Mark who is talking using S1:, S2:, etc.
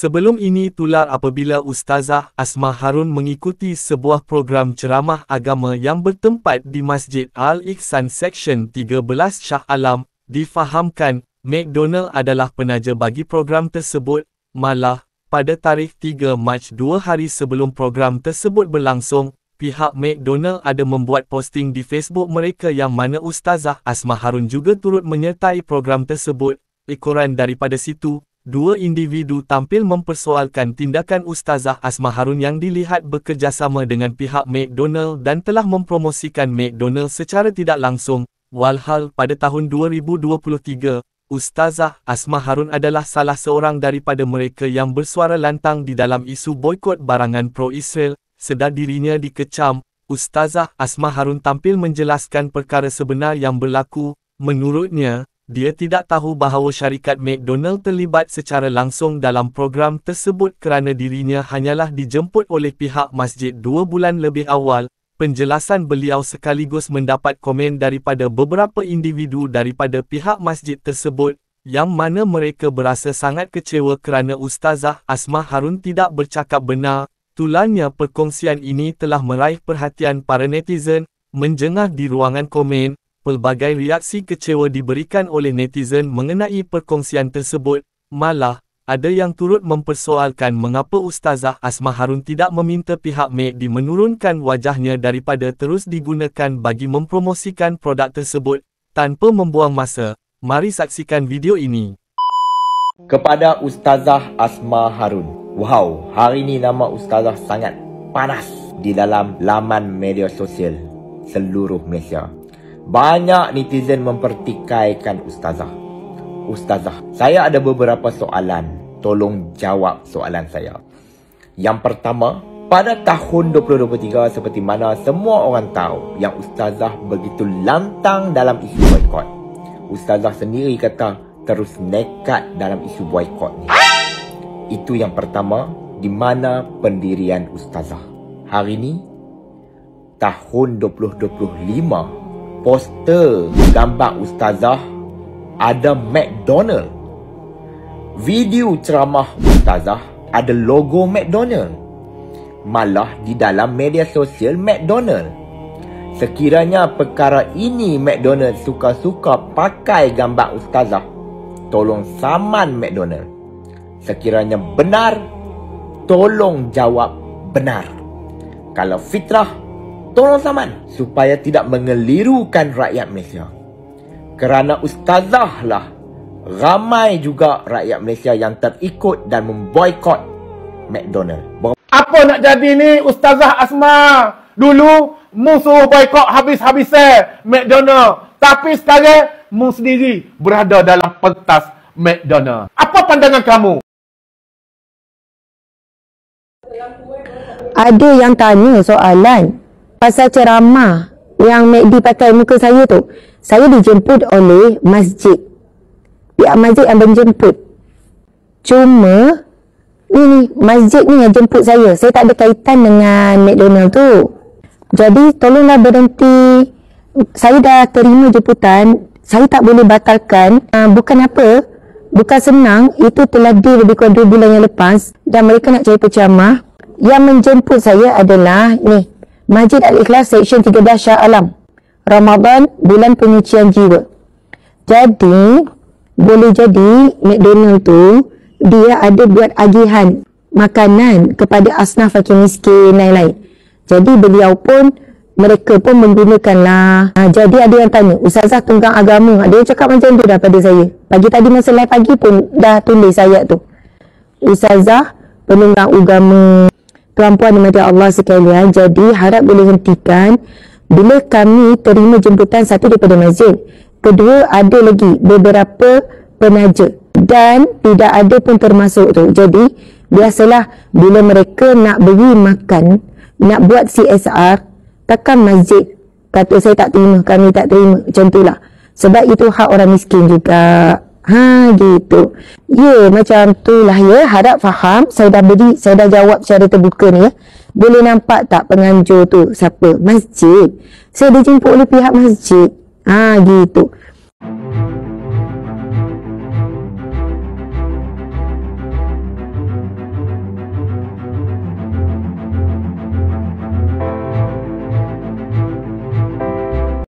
S1: Sebelum ini tular apabila Ustazah Asma Harun mengikuti sebuah program ceramah agama yang bertempat di Masjid Al-Ihsan Seksyen 13 Shah Alam, difahamkan McDonald adalah penaja bagi program tersebut. Malah, pada tarikh 3 Mac 2 hari sebelum program tersebut berlangsung, pihak McDonald ada membuat posting di Facebook mereka yang mana Ustazah Asma Harun juga turut menyertai program tersebut. Ekoran daripada situ, dua individu tampil mempersoalkan tindakan Ustazah Asma Harun yang dilihat bekerjasama dengan pihak McDonald dan telah mempromosikan McDonald secara tidak langsung. Walhal pada tahun 2023, Ustazah Asma Harun adalah salah seorang daripada mereka yang bersuara lantang di dalam isu boikot barangan pro-Israel. Sedar dirinya dikecam, Ustazah Asma Harun tampil menjelaskan perkara sebenar yang berlaku. Menurutnya, dia tidak tahu bahawa syarikat McDonald terlibat secara langsung dalam program tersebut kerana dirinya hanyalah dijemput oleh pihak masjid 2 bulan lebih awal. Penjelasan beliau sekaligus mendapat komen daripada beberapa individu daripada pihak masjid tersebut, yang mana mereka berasa sangat kecewa kerana Ustazah Asma Harun tidak bercakap benar. Tularnya perkongsian ini telah meraih perhatian para netizen. Menjengah di ruangan komen, pelbagai reaksi kecewa diberikan oleh netizen mengenai perkongsian tersebut. Malah, ada yang turut mempersoalkan mengapa Ustazah Asma Harun tidak meminta pihak McD menurunkan wajahnya daripada terus digunakan bagi mempromosikan produk tersebut. Tanpa membuang masa, mari saksikan video ini.
S2: Kepada Ustazah Asma Harun. Wow, hari ini nama Ustazah sangat panas di dalam laman media sosial seluruh Malaysia. Banyak netizen mempertikaikan Ustazah. Ustazah, saya ada beberapa soalan. Tolong jawab soalan saya. Yang pertama, pada tahun 2023 seperti mana semua orang tahu yang Ustazah begitu lantang dalam isu boikot. Ustazah sendiri kata terus nekat dalam isu boikot ni. Itu yang pertama, di mana pendirian Ustazah. Hari ni, tahun 2025, poster gambar Ustazah ada McDonald. Video ceramah Ustazah ada logo McDonald. Malah di dalam media sosial McDonald. Sekiranya perkara ini McDonald suka-suka pakai gambar Ustazah, tolong saman McDonald. Sekiranya benar, tolong jawab benar. Kalau fitrah, tolong saman supaya tidak mengelirukan rakyat Malaysia. Kerana Ustazah lah ramai juga rakyat Malaysia yang terikut dan memboikot McDonald.
S3: Apa nak jadi ni Ustazah Asma? Dulu musuh boikot habis-habisnya McDonald, tapi sekarang mu sendiri berada dalam pentas McDonald. Apa pandangan kamu?
S4: Ada yang tanya soalan pasal ceramah yang McD pakai muka saya tu. Saya dijemput oleh masjid. Pihak masjid yang menjemput. Cuma ni masjid ni yang jemput saya. Saya tak ada kaitan dengan McDonald tu. Jadi tolonglah berhenti. Saya dah terima jemputan. Saya tak boleh batalkan. Bukan apa, bukan senang. Itu telah lebih kurang 2 bulan yang lepas. Dan mereka nak cari penceramah. Yang menjemput saya adalah ni, Masjid Al-Ikhlas Seksyen 13 Shah Alam. Ramadan, bulan penyucian jiwa. Jadi, boleh jadi McDonald tu dia ada buat agihan makanan kepada asnaf fakir miskin lain-lain. Jadi beliau pun, mereka pun menggunakanlah. Jadi ada yang tanya, Ustazah tunggang agama. Ada yang cakap macam tu dah pada saya. Pagi tadi masa live pagi pun dah tulis ayat tu. Ustazah penunggang agama. Tuan-puan dimati Allah sekalian, jadi harap boleh hentikan bila kami terima jemputan satu daripada masjid. Kedua, ada lagi beberapa penaja dan tidak ada pun termasuk tu. Jadi, biasalah bila mereka nak beri makan, nak buat CSR, takkan masjid kata saya tak terima, kami tak terima. Macam itulah. Sebab itu hak orang miskin juga. Gitu. Ya, macam tu lah ya. Harap faham. Saya dah jawab secara terbuka ni ya. Boleh nampak tak penganjur tu siapa? Masjid. Saya dijemput oleh pihak masjid. Gitu.